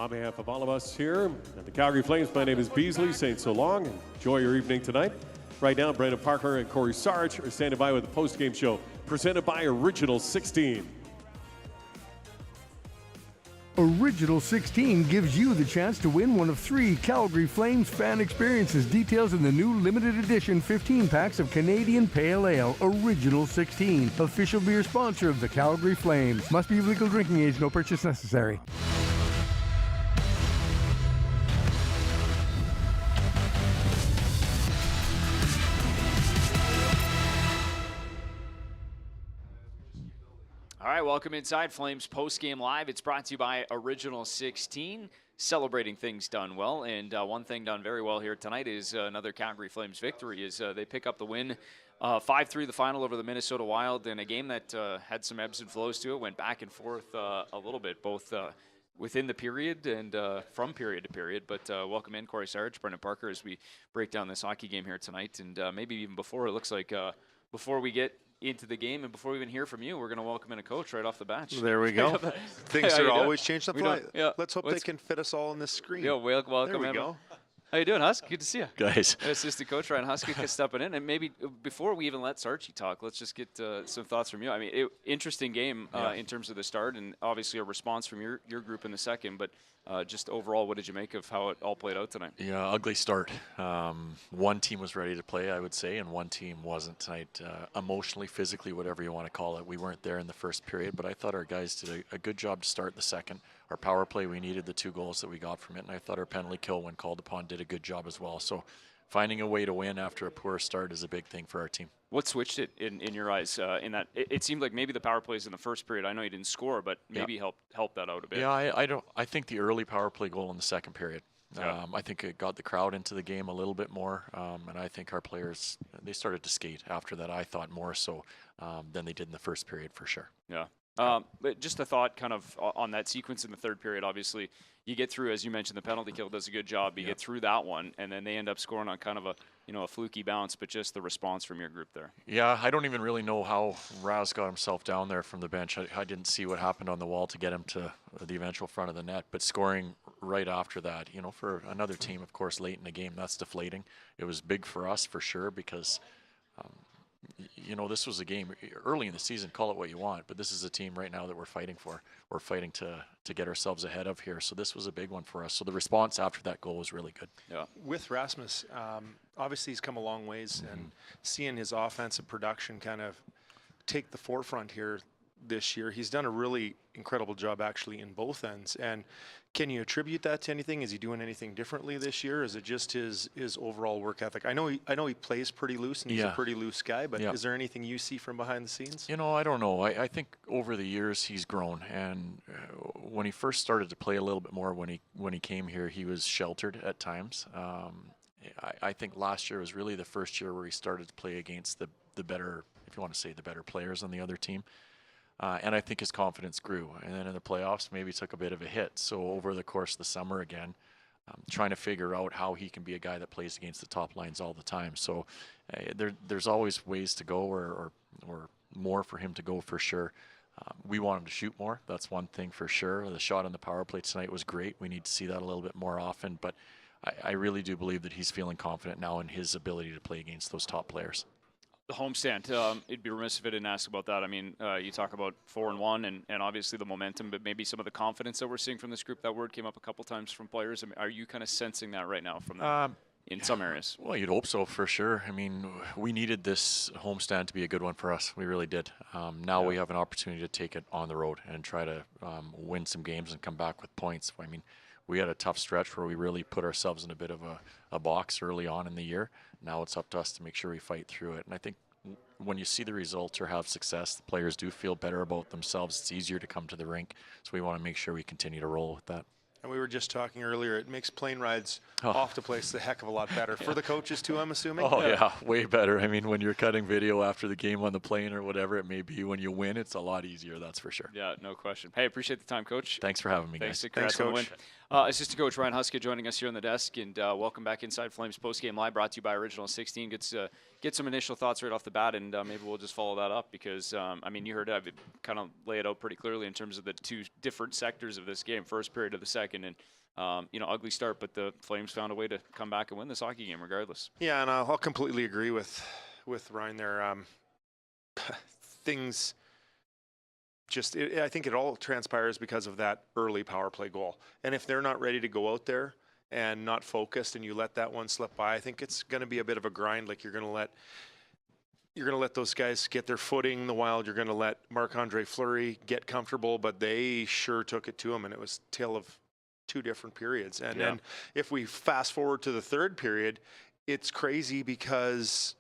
On behalf of all of us here at the Calgary Flames, my name is Beasley, saying so long. Enjoy your evening tonight. Right now, Brandon Parker and Cory Sarich are standing by with the post-game show presented by Original 16. Original 16 gives you the chance to win one of 3 Calgary Flames fan experiences. Details in the new limited edition 15 packs of Canadian Pale Ale. Original 16, official beer sponsor of the Calgary Flames. Must be of legal drinking age, no purchase necessary. All right, welcome inside Flames Postgame Live. It's brought to you by Original 16, celebrating things done well. And one thing done very well here tonight is another Calgary Flames victory. They pick up the win 5-3 the final over the Minnesota Wild in a game that had some ebbs and flows to it, went back and forth a little bit, both within the period and from period to period. But welcome in, Cory Sarich, Brendan Parker, as we break down this hockey game here tonight. And maybe even before, it looks like before we get into the game and before we even hear from you, we're going to welcome in a coach right off the bat. There we go. Things are always changing. Yeah. Let's hope they can fit us all on this screen. Yo, welcome. There we go. How you doing, Husk? Good to see you. Guys. Assistant coach Ryan Husk stepping in. And maybe before we even let Sarchi talk, let's just get some thoughts from you. I mean, interesting game in terms of the start, and obviously a response from your group in the second. But just overall, what did you make of how it all played out tonight? Yeah, ugly start. One team was ready to play, I would say, and one team wasn't tonight. Emotionally, physically, whatever you want to call it. We weren't there in the first period, but I thought our guys did a good job to start the second. Our power play, we needed the 2 goals that we got from it, and I thought our penalty kill, when called upon, did a good job as well. So finding a way to win after a poor start is a big thing for our team. What switched it in your eyes in that? It seemed like maybe the power plays in the first period. I know you didn't score, but maybe help that out a bit. Yeah, I think the early power play goal in the second period. I think it got the crowd into the game a little bit more, and I think our players, they started to skate after that, I thought, more so than they did in the first period for sure. Yeah. But just a thought kind of on that sequence in the third period. Obviously, you get through, as you mentioned, the penalty kill does a good job. You get through that one, and then they end up scoring on kind of a fluky bounce, but just the response from your group there. Yeah, I don't even really know how Raz got himself down there from the bench. I didn't see what happened on the wall to get him to the eventual front of the net, but scoring right after that, for another team, of course, late in the game, that's deflating. It was big for us for sure because this was a game early in the season, call it what you want, but this is a team right now that we're fighting for. We're fighting to get ourselves ahead of here. So this was a big one for us. So the response after that goal was really good. Yeah. With Rasmus, obviously he's come a long ways, and seeing his offensive production kind of take the forefront here this year, he's done a really incredible job actually in both ends. And can you attribute that to anything? Is he doing anything differently this year? Is it just his overall work ethic? I know he plays pretty loose, and he's a pretty loose guy, but is there anything you see from behind the scenes? I don't know. I think over the years he's grown, and when he first started to play a little bit more, when he came here, he was sheltered at times. I think last year was really the first year where he started to play against the better, if you want to say, the better players on the other team. And I think his confidence grew. And then in the playoffs, maybe took a bit of a hit. So over the course of the summer again, trying to figure out how he can be a guy that plays against the top lines all the time. So there's always ways to go or more for him to go for sure. We want him to shoot more. That's one thing for sure. The shot on the power play tonight was great. We need to see that a little bit more often. But I really do believe that he's feeling confident now in his ability to play against those top players. The homestand, it'd be remiss if I didn't ask about that. I mean, you talk about 4-1 and obviously the momentum, but maybe some of the confidence that we're seeing from this group. That word came up a couple times from players. I mean, are you kind of sensing that right now from them in some areas? Well, you'd hope so for sure. I mean, we needed this homestand to be a good one for us. We really did. Now we have an opportunity to take it on the road and try to win some games and come back with points. I mean, we had a tough stretch where we really put ourselves in a bit of a box early on in the year. Now it's up to us to make sure we fight through it. And I think when you see the results or have success, the players do feel better about themselves. It's easier to come to the rink. So we want to make sure we continue to roll with that. And we were just talking earlier, it makes plane rides off the place a heck of a lot better. For the coaches too, I'm assuming? Oh, yeah, way better. I mean, when you're cutting video after the game on the plane or whatever it may be, when you win, it's a lot easier, that's for sure. Yeah, no question. Hey, appreciate the time, Coach. Thanks for having me, Thanks, guys. Thanks, Coach. Assistant Coach Ryan Huska joining us here on the desk, and welcome back inside Flames postgame live, brought to you by Original 16. Get some initial thoughts right off the bat, and maybe we'll just follow that up because, I mean, you heard it, I kind of lay it out pretty clearly in terms of the two different sectors of this game, first period of the second, and ugly start, but the Flames found a way to come back and win this hockey game regardless. Yeah, and I'll completely agree with Ryan there. Things just, I think it all transpires because of that early power play goal. And if they're not ready to go out there and not focused, and you let that one slip by, I think it's going to be a bit of a grind. Like you're going to let those guys get their footing the Wild. You're going to let Marc-Andre Fleury get comfortable, but they sure took it to him, and it was tale of two different periods. And then if we fast forward to the third period, it's crazy because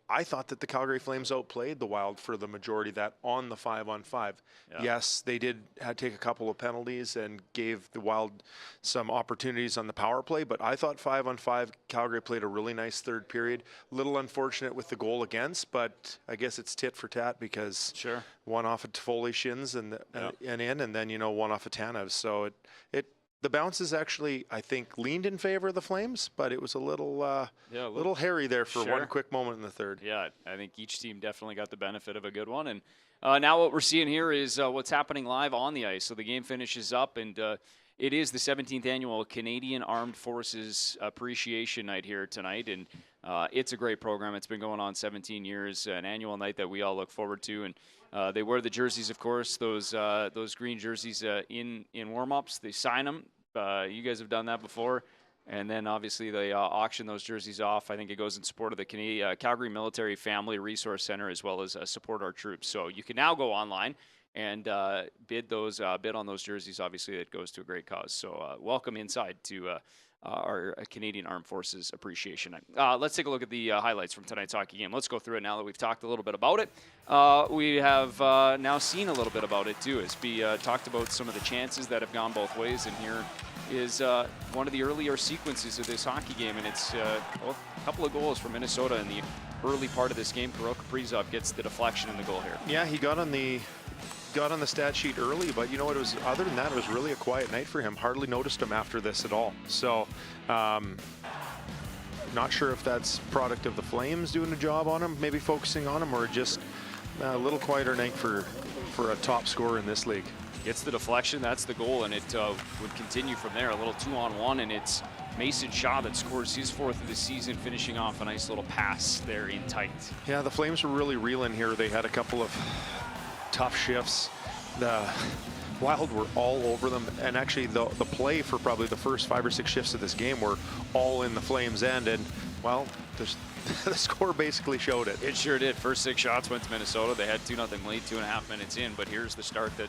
I thought that the Calgary Flames outplayed the Wild for the majority of that on the 5-on-5. Yeah. Yes, they did take a couple of penalties and gave the Wild some opportunities on the power play, but I thought 5-on-5, Calgary played a really nice third period. A little unfortunate with the goal against, but I guess it's tit for tat because one off of Toffoli's shins and then one off of Tanev's. So the bounces actually, I think, leaned in favor of the Flames, but it was a little hairy there for one quick moment in the third. Yeah, I think each team definitely got the benefit of a good one. And now what we're seeing here is what's happening live on the ice. So the game finishes up, and it is the 17th annual Canadian Armed Forces Appreciation Night here tonight. And it's a great program. It's been going on 17 years, an annual night that we all look forward to. And they wear the jerseys, of course, those green jerseys in warm-ups. They sign them. You guys have done that before. And then, obviously, they auction those jerseys off. I think it goes in support of the Calgary Military Family Resource Center as well as support our troops. So you can now go online and bid on those jerseys. Obviously, it goes to a great cause. So welcome inside to our Canadian Armed Forces Appreciation Night. Let's take a look at the highlights from tonight's hockey game. Let's go through it now that we've talked a little bit about it. We have now seen a little bit about it too, as we talked about some of the chances that have gone both ways, and here is one of the earlier sequences of this hockey game, and it's a couple of goals from Minnesota in the early part of this game. Kirill Kaprizov gets the deflection in the goal here. Yeah, he got on the stat sheet early, but you know what, it was, other than that, it was really a quiet night for him. Hardly noticed him after this at all. So not sure if that's product of the Flames doing a job on him, maybe focusing on him, or just a little quieter night for a top scorer in this league. Gets the deflection, that's the goal, and it would continue from there. A little 2-on-1, and it's Mason Shaw that scores his fourth of the season, finishing off a nice little pass there in tight. Yeah, the Flames were really reeling here. They had a couple of tough shifts. The Wild were all over them, and actually the play for probably the first 5 or 6 shifts of this game were all in the Flames' end, and well, the score basically showed it. It sure did. First 6 shots went to Minnesota. They had 2-0 lead 2.5 minutes in, but here's the start that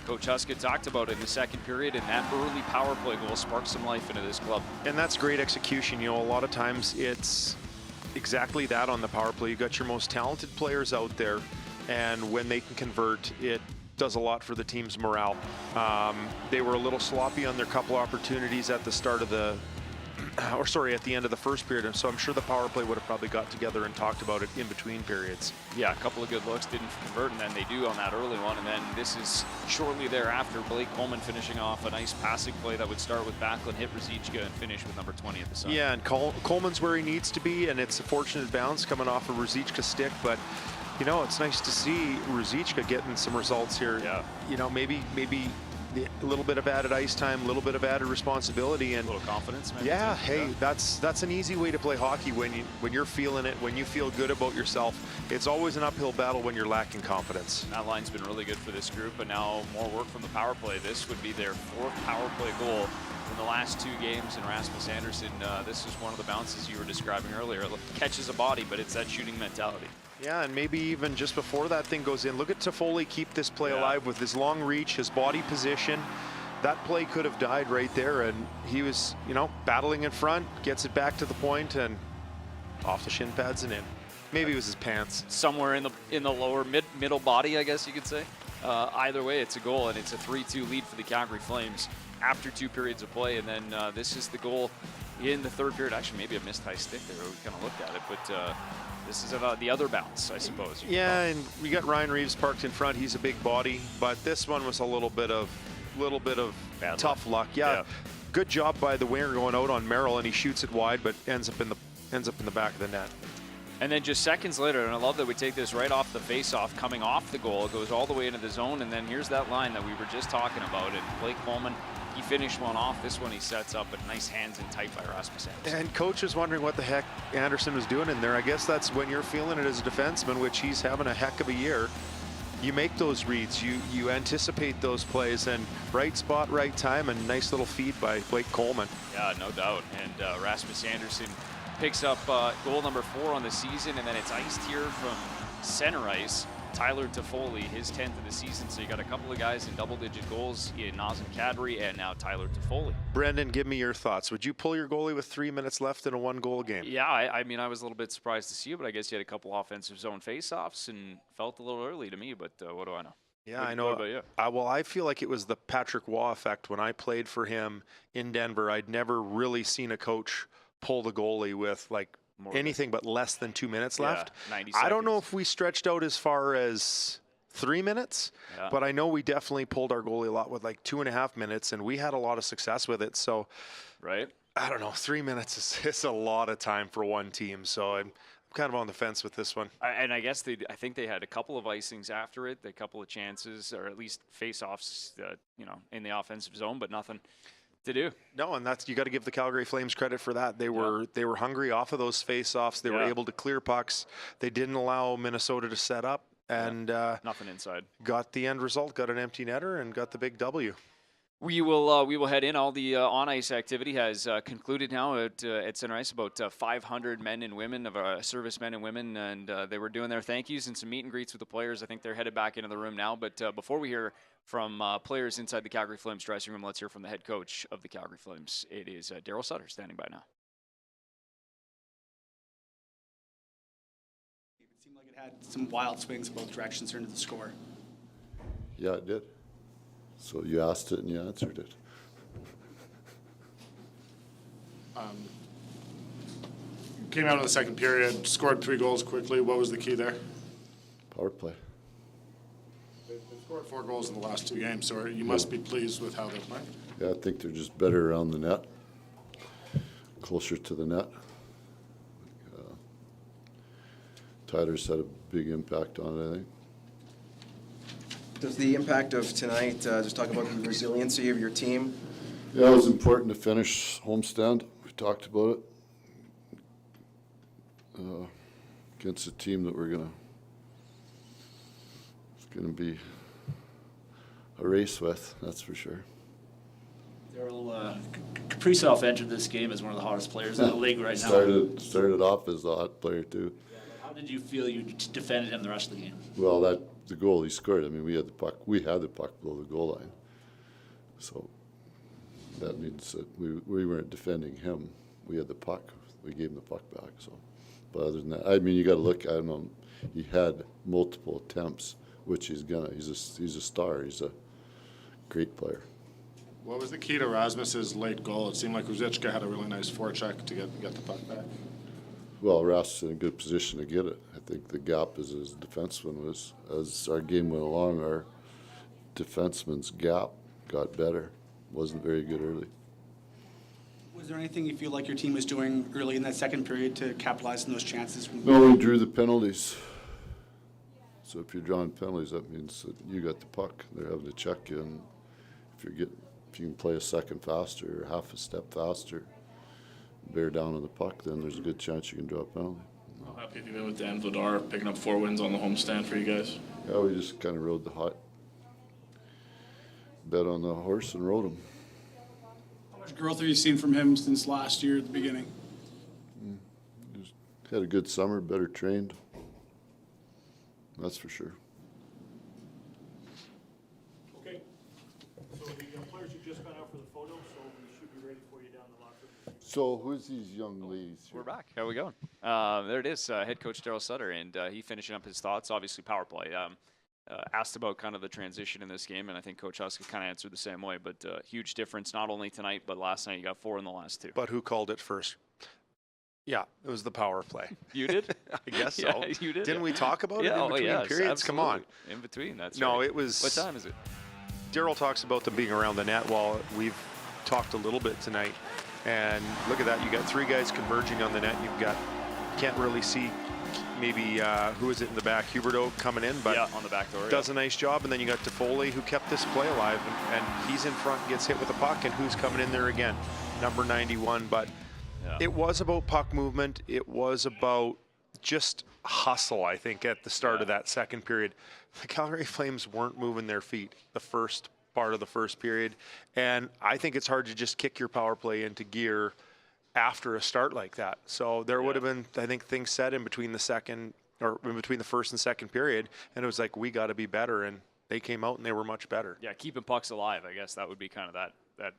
Coach Huska talked about in the second period, and that early power play goal sparked some life into this club. And that's great execution. You know, a lot of times it's exactly that on the power play. You got your most talented players out there, and when they can convert, it does a lot for the team's morale. They were a little sloppy on their couple opportunities at the start of the at the end of the first period, and so I'm sure the power play would have probably got together and talked about it in between periods. Yeah, a couple of good looks, didn't convert, and then they do on that early one, and then this is shortly thereafter, Blake Coleman finishing off a nice passing play that would start with Backlund, hit Ruzicka, and finish with number 20 at the side. Yeah, and Coleman's where he needs to be, and it's a fortunate bounce coming off of Ruzicka's stick, but you know, it's nice to see Ruzicka getting some results here. Yeah. You know, maybe a little bit of added ice time, a little bit of added responsibility, and a little confidence, maybe. Yeah, hey, that's an easy way to play hockey when you're feeling it, when you feel good about yourself. It's always an uphill battle when you're lacking confidence. And that line's been really good for this group, but now more work from the power play. This would be their 4th power play goal in the last 2 games, and Rasmus Andersson, this is one of the bounces you were describing earlier. It catches a body, but it's that shooting mentality. Yeah, and maybe even just before that thing goes in, look at Toffoli keep this play alive with his long reach, his body position. That play could have died right there, and he was, you know, battling in front, gets it back to the point, and off the shin pads and in. Maybe it was his pants. Somewhere in the lower middle body, I guess you could say. Either way, it's a goal, and it's a 3-2 lead for the Calgary Flames after 2 periods of play, and then this is the goal in the third period. Actually, maybe a missed high stick there. We kind of looked at it, but this is about the other bounce, I suppose. Yeah, and we got Ryan Reeves parked in front. He's a big body, but this one was a little bit of tough luck. Yeah. good job by the winger going out on Merrill, and he shoots it wide, but ends up in the back of the net. And then just seconds later, and I love that we take this right off the face-off, coming off the goal. It goes all the way into the zone, and then here's that line that we were just talking about. And Blake Coleman, he finished one off. This one he sets up, but nice hands and tight by Rasmus Anderson. And coach is wondering what the heck Anderson was doing in there. I guess that's when you're feeling it as a defenseman, which he's having a heck of a year. You make those reads, you anticipate those plays, and right spot, right time, and nice little feed by Blake Coleman. Yeah, no doubt. And Rasmus Anderson picks up goal number 4 on the season, and then it's iced here from center ice. Tyler Toffoli, his 10th of the season. So you got a couple of guys in double-digit goals in Nazem Kadri and now Tyler Toffoli. Brendan, give me your thoughts. Would you pull your goalie with 3 minutes left in a 1-goal game? Yeah, I mean, I was a little bit surprised to see it, but I guess you had a couple offensive zone face-offs and felt a little early to me, but what do I know? Yeah, I know. What about you? Well, I feel like it was the Patrick Waugh effect. When I played for him in Denver, I'd never really seen a coach pull the goalie with like anything but less than 2 minutes left. 90 seconds. I don't know if we stretched out as far as 3 minutes, but I know we definitely pulled our goalie a lot with like 2.5 minutes, and we had a lot of success with it. So, right? I don't know. 3 minutes is a lot of time for one team. So I'm kind of on the fence with this one. And I guess I think they had a couple of icings after it, a couple of chances, or at least face-offs, in the offensive zone, but nothing to do. No, and that's, you got to give the Calgary Flames credit for that. They were hungry off of those face-offs. They were able to clear pucks. They didn't allow Minnesota to set up, and nothing inside. Got the end result. Got an empty netter and got the big W. We will head in. All the on-ice activity has concluded now at Center Ice. About 500 men and women of servicemen and women, and they were doing their thank yous and some meet and greets with the players. I think they're headed back into the room now. But before we hear from players inside the Calgary Flames dressing room, let's hear from the head coach of the Calgary Flames. It is Daryl Sutter standing by now. It seemed like it had some wild swings both directions into the score. Yeah, it did. So you asked it and you answered it. Came out in the second period, scored 3 goals quickly. What was the key there? Power play. They've scored 4 goals in the last 2 games, so you must be pleased with how they're playing. Yeah, I think they're just better around the net, closer to the net. Tyler's had a big impact on it, I think. Does the impact of tonight just talk about the resiliency of your team? Yeah, it was important to finish homestand. We talked about it against a team that it's gonna be a race with. That's for sure. Daryl, Kaprizov entered this game as one of the hottest players in the league right now. Started off as a hot player too. Yeah, how did you feel you defended him the rest of the game? Well, the goal he scored, I mean, we had the puck below the goal line. So that means that we weren't defending him. We had the puck. We gave him the puck back. So, but other than that, I mean, you got to look. I don't know. He had multiple attempts, which he's a star. He's a great player. What was the key to Rasmus's late goal? It seemed like Ruzicka had a really nice forecheck to get the puck back. Well, Rasmus in a good position to get it. I think the gap as his defenseman was, as our game went along, our defenseman's gap got better. Wasn't very good early. Was there anything you feel like your team was doing early in that second period to capitalize on those chances? No, we drew the penalties. So if you're drawing penalties, that means that you got the puck. They're having to check you, and if you can play a second faster or half a step faster, bear down on the puck, then there's a good chance you can draw a penalty. How happy have you been with Dan Vladar picking up 4 wins on the homestand for you guys? Yeah, we just kind of rode the hot bet on the horse and rode him. How much growth have you seen from him since last year at the beginning? Just had a good summer, better trained. That's for sure. Okay. So the players have just gone out for the photo, so we should be ready for you down the locker room. So who's these young ladies here? We're back. How are we going? There it is, head coach Daryl Sutter, and he finishing up his thoughts. Obviously, power play. Asked about kind of the transition in this game, and I think Coach Huska kind of answered the same way. But huge difference, not only tonight, but last night. You got 4 in the last 2. But who called it first? Yeah, it was the power play. You did? I guess so. Yeah, you did. Didn't we talk about it in between periods? Absolutely. Come on. In between, that's No, right. it was. What time is it? Daryl talks about them being around the net. Well, we've talked a little bit tonight. And look at that, you got 3 guys converging on the net. Can't really see maybe who is it in the back, Huberto coming in, but yeah, on the back door, does a nice job. And then you got Toffoli, who kept this play alive, and he's in front, gets hit with a puck, and who's coming in there again? Number 91. But it was about puck movement. It was about just hustle, I think, at the start of that second period. The Calgary Flames weren't moving their feet the first part of the first period, and I think it's hard to just kick your power play into gear after a start like that. So there would have been, I think, things said in between the first and second period, and it was like, we got to be better, and they came out and they were much better. Yeah, keeping pucks alive, I guess that would be kind of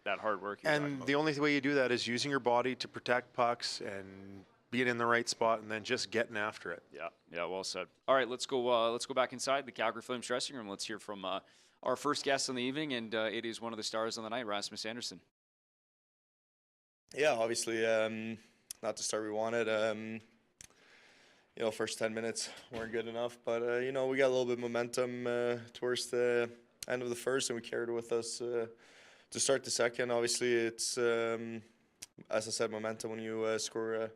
that hard work. And the only way you do that is using your body to protect pucks and being in the right spot, and then just getting after it. Yeah, well said. All right, let's go back inside the Calgary Flames dressing room. Let's hear from our first guest on the evening, and it is one of the stars on the night, Rasmus Andersson. Yeah, obviously, not the start we wanted. First 10 minutes weren't good enough, but we got a little bit of momentum towards the end of the first, and we carried it with us to start the second. Obviously, it's as I said, momentum when you score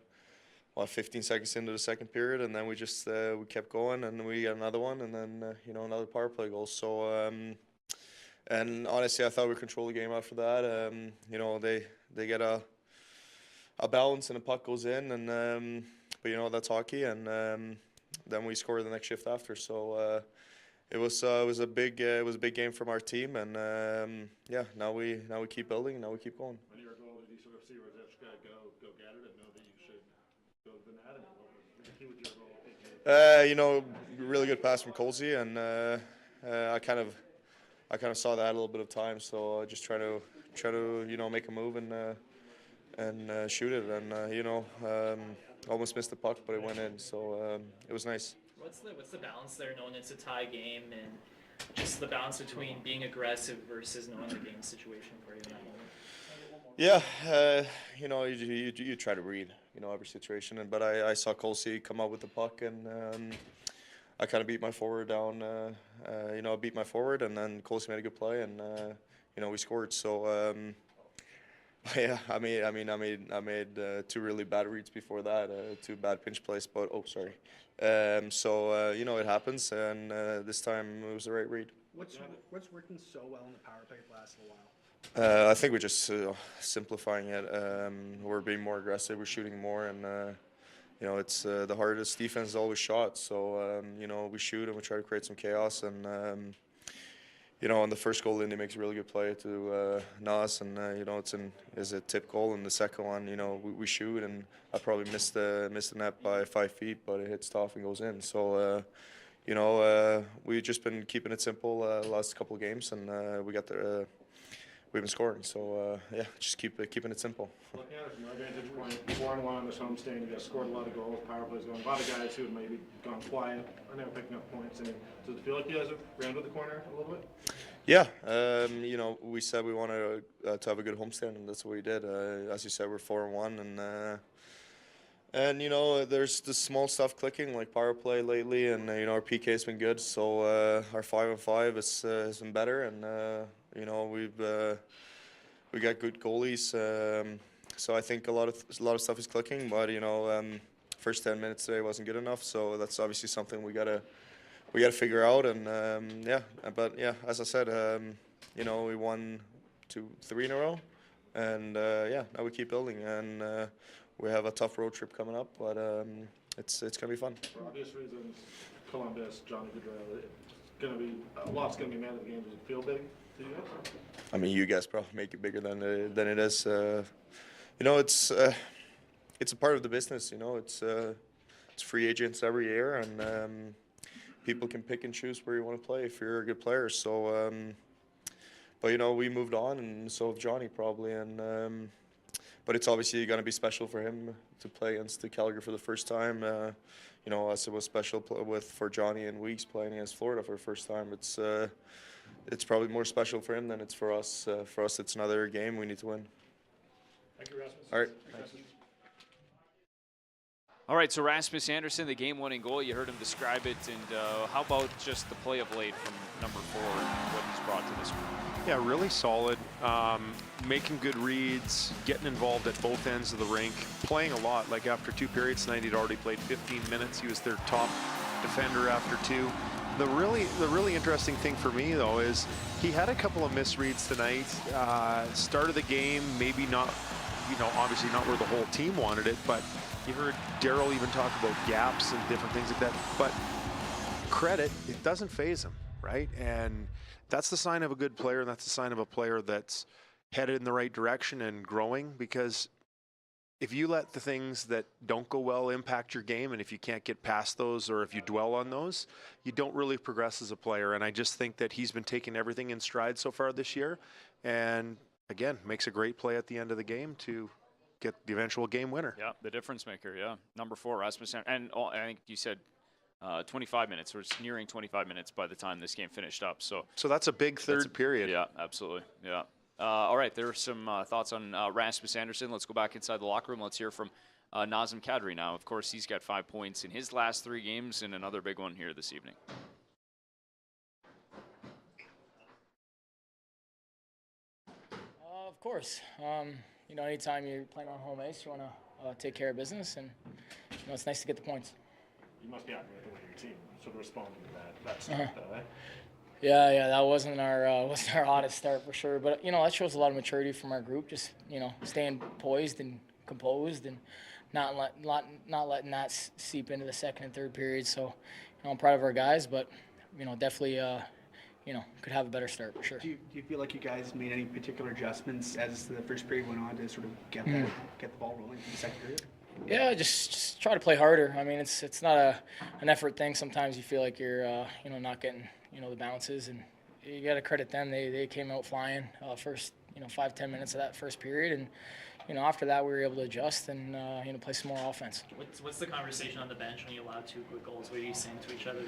15 seconds into the second period, and then we just we kept going, and we got another one, and then another power play goal. So and honestly, I thought we controlled the game after that. They get a balance and the puck goes in, and but that's hockey, and then we score the next shift after. So it was a big game from our team, and now we keep building, and now we keep going. When you were goal, did you sort of see Rosichka go get it and know that you should go to the net, and what was the key with your goal? Really good pass from Colsey, and I kind of saw that a little bit of time, so I just try to make a move and shoot it, and almost missed the puck, but it went in, so it was nice. What's the balance there, knowing it's a tie game, and just the balance between being aggressive versus knowing the game situation for you in that moment? Yeah, you try to read every situation, but I saw Colsey come out with the puck, and I kind of beat my forward down. Beat my forward, and then Colsey made a good play, and we scored. So yeah, I made 2 really bad reads before that, 2 bad pinch plays, but sorry. It happens, and this time it was the right read. What's working so well in the power play the last little while? I think we're just simplifying it. We're being more aggressive. We're shooting more, and it's the hardest defense is always shots. So we shoot and we try to create some chaos. And on the first goal, Lindy makes a really good play to Nas, and it's a tip goal. And the second one, we shoot, and I probably missed the net by 5 feet, but it hits off and goes in. So we've just been keeping it simple last couple of games, and we've been scoring. So just keeping it simple. Looking at it from our vantage point, 4-1 on this homestand, you guys scored a lot of goals, power plays going. A lot of guys who have maybe gone quiet are now picking up points. And does it feel like you guys have rounded the corner a little bit? Yeah, we said we wanted to have a good homestand, and that's what we did. As you said, we're 4-1, and there's the small stuff clicking, like power play lately, and our PK's been good. So our 5-on-5 has been better, and we got good goalies. So I think a lot of stuff is clicking, but first 10 minutes today wasn't good enough. So that's obviously something we gotta figure out. And as I said, we won 2-3 in a row, and now we keep building, and we have a tough road trip coming up, but it's gonna be fun. For obvious reasons, Columbus, Johnny Gaudreau, a lot's gonna be man of the game. Does it feel big to you guys? I mean, you guys probably make it bigger than it is. It's a part of the business. It's free agents every year, and people can pick and choose where you want to play if you're a good player. So, but we moved on, and so have Johnny probably, and but it's obviously going to be special for him to play against the Calgary for the first time. As it was special for Johnny and Weeks playing against Florida for the first time. It's probably more special for him than it's for us. For us, it's another game we need to win. Thank you, Rasmus. All right. All right, so Rasmus Andersson, the game-winning goal, you heard him describe it, and how about just the play of late from number 4 and what he's brought to this group? Yeah, really solid, making good reads, getting involved at both ends of the rink, playing a lot. Like after 2 periods tonight, he'd already played 15 minutes. He was their top defender after 2. The really interesting thing for me though is he had a couple of misreads tonight. Start of the game, maybe not, obviously not where the whole team wanted it, but you heard Daryl even talk about gaps and different things like that. But credit, it doesn't faze him, right? And that's the sign of a good player, and that's the sign of a player that's headed in the right direction and growing, because if you let the things that don't go well impact your game, and if you can't get past those, or if you dwell on those, you don't really progress as a player. And I just think that he's been taking everything in stride so far this year, and again, makes a great play at the end of the game to get the eventual game winner. Yeah, the difference maker, yeah. Number 4, Rasmus, and I think you said 25 minutes, or it's nearing 25 minutes by the time this game finished up. So that's a big third period. Yeah, absolutely, yeah. All right, there are some thoughts on Rasmus Andersson. Let's go back inside the locker room. Let's hear from Nazem Kadri now. Of course, he's got 5 points in his last 3 games and another big one here this evening. Of course. Anytime you're playing on home ice, you want to take care of business, and it's nice to get the points. You must be happy with the way your team sort of responded to that start, though, eh? Yeah, that wasn't our hottest start for sure, but that shows a lot of maturity from our group. Just staying poised and composed, and not letting that seep into the second and third period. So, I'm proud of our guys, but definitely could have a better start for sure. Do you feel like you guys made any particular adjustments as the first period went on to sort of get the ball rolling in the second period? Yeah, just try to play harder. I mean, it's not an effort thing. Sometimes you feel like you're not getting the bounces, and you got to credit them. They came out flying first 5-10 minutes of that first period, and after that we were able to adjust and play some more offense. What's the conversation on the bench when you allow 2 quick goals? What are you saying to each other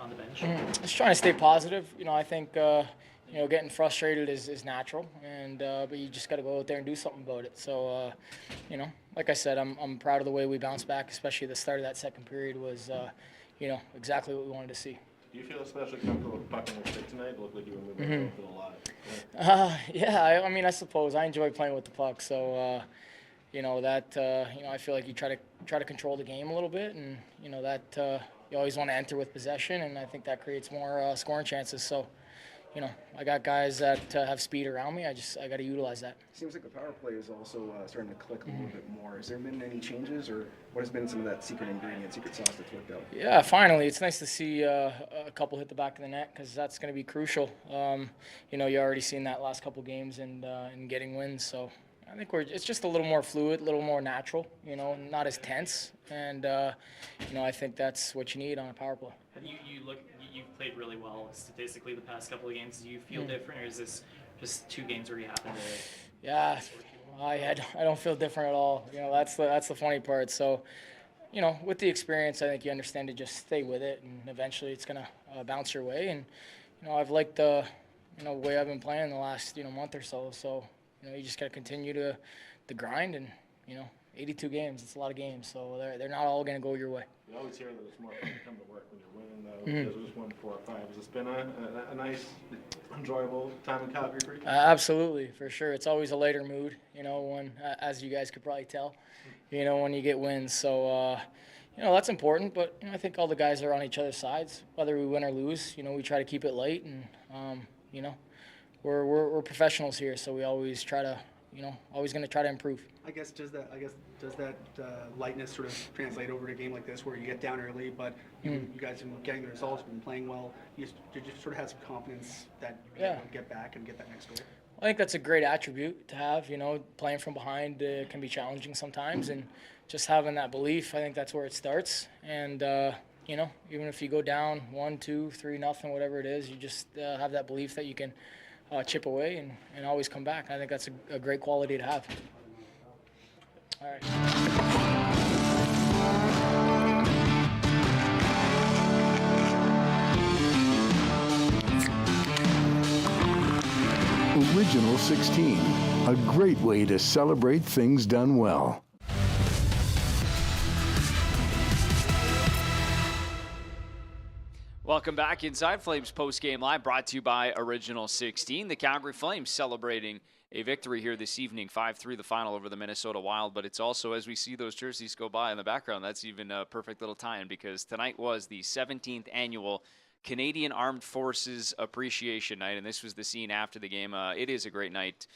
on the bench? Just trying to stay positive. I think getting frustrated is natural, and but you just got to go out there and do something about it. So like I said, I'm proud of the way we bounced back, especially the start of that second period was exactly what we wanted to see. Do you feel especially comfortable with puck on your stick tonight? It looked like you were moving a lot. Yeah, I suppose I enjoy playing with the puck, so I feel like you try to control the game a little bit, and that you always want to enter with possession, and I think that creates more scoring chances. So I got guys that have speed around me. I got to utilize that. Seems like the power play is also starting to click a little bit more. Has there been any changes, or what has been some of that secret sauce that's worked out? Yeah, finally, it's nice to see a couple hit the back of the net, because that's going to be crucial. You already seen that last couple games and getting wins. So I think it's just a little more fluid, a little more natural. Not as tense, and I think that's what you need on a power play. You've played really well statistically the past couple of games. Do you feel different, or is this just 2 games where you happen to? Yeah, I don't feel different at all. That's the funny part. So, with the experience, I think you understand to just stay with it, and eventually it's gonna bounce your way. And I've liked the way I've been playing the last month or so. So you just gotta continue to grind, and 82 games. It's a lot of games, so they're not all gonna go your way. You always hear that it's more fun to come to work when you're winning, though. Because it was 1 4 5. Has this been a nice, enjoyable time in Calgary for you? Absolutely, for sure. It's always a lighter mood, when, as you guys could probably tell, when you get wins. So, that's important. But I think all the guys are on each other's sides, whether we win or lose. We try to keep it light, and we're professionals here, so we always try to, always going to try to improve. I guess does that lightness sort of translate over to a game like this, where you get down early, but you guys have been getting the results, have been playing well. You just sort of have some confidence that you'll get back and get that next goal. I think that's a great attribute to have. Playing from behind can be challenging sometimes, and just having that belief, I think that's where it starts. And even if you go down 1, 2, 3, nothing, whatever it is, you just have that belief that you can chip away and always come back. I think that's a great quality to have. All right. Original 16, a great way to celebrate things done well. Welcome back inside Flames Post-Game Live, brought to you by Original 16. The Calgary Flames celebrating a victory here this evening, 5-3 the final over the Minnesota Wild. But it's also, as we see those jerseys go by in the background, that's even a perfect little tie-in, because tonight was the 17th annual Canadian Armed Forces Appreciation Night, and this was the scene after the game. It is a great night.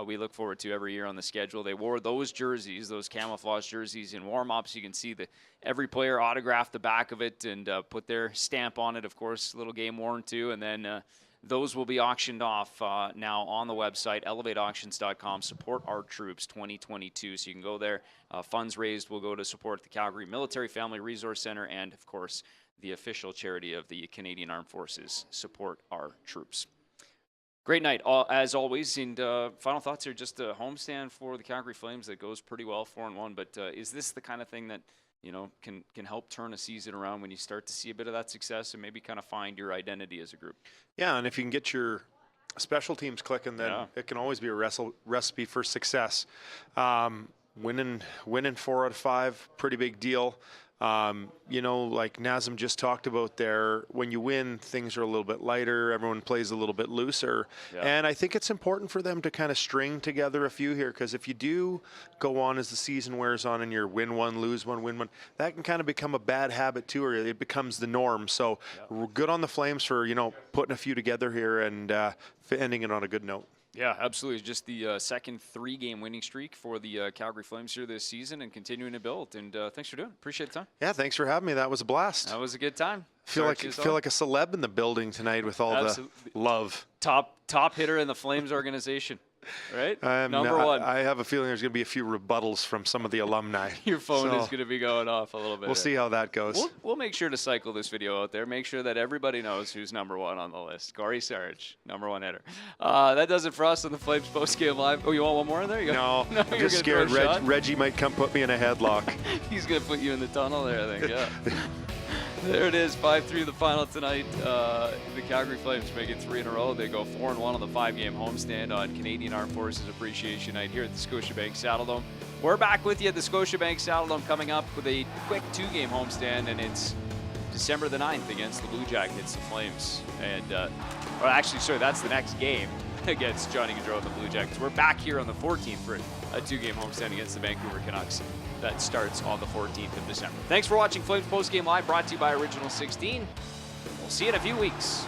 We look forward to every year on the schedule. They wore those jerseys, those camouflage jerseys, in warm-ups. You can see every player autographed the back of it and put their stamp on it, of course, little game worn too. And then those will be auctioned off now on the website, elevateauctions.com. Support Our Troops 2022. So you can go there. Funds raised will go to support the Calgary Military Family Resource Center and, of course, the official charity of the Canadian Armed Forces, Support Our Troops. Great night, as always. And final thoughts here, just a homestand for the Calgary Flames that goes pretty well, 4-1. But is this the kind of thing that, you know, can help turn a season around when you start to see a bit of that success and maybe kind of find your identity as a group? Yeah, and if you can get your special teams clicking, then it can always be a recipe for success. Winning 4 out of 5, pretty big deal. You know, like Nazem just talked about there, when you win, things are a little bit lighter. Everyone plays a little bit looser. Yeah. And I think it's important for them to kind of string together a few here, because if you do go on as the season wears on and you're win one, lose one, win one, that can kind of become a bad habit too, or it becomes the norm. So we're good on the Flames for, you know, putting a few together here and ending it on a good note. Yeah, absolutely. Just the second 3-game winning streak for the Calgary Flames here this season and continuing to build. And thanks for doing it. Appreciate the time. Yeah, thanks for having me. That was a blast. That was a good time. Feel like a celeb in the building tonight with all the love. Top hitter in the Flames organization. Right? Number one. I have a feeling there's going to be a few rebuttals from some of the alumni. Your phone is going to be going off a little bit. We'll see how that goes. We'll make sure to cycle this video out there. Make sure that everybody knows who's number one on the list. Cory Sarich, number 1 hitter. That does it for us on the Flames Post-Game Live. Oh, you want one more in there? No, I'm just scared Reggie might come put me in a headlock. He's going to put you in the tunnel there, I think, yeah. There it is, 5-3 the final tonight. The Calgary Flames make it 3 in a row. They go 4-1 on the 5-game homestand on Canadian Armed Forces Appreciation Night here at the Scotiabank Saddledome. We're back with you at the Scotiabank Saddledome, coming up with a quick 2-game homestand, and it's December the 9th against the Blue Jackets, the Flames. And, or actually, sorry, that's the next game against Johnny Gaudreau and the Blue Jackets. We're back here on the 14th for a 2-game homestand against the Vancouver Canucks. That starts on the 14th of December. Thanks for watching Flames Post Game Live, brought to you by Original 16. We'll see you in a few weeks.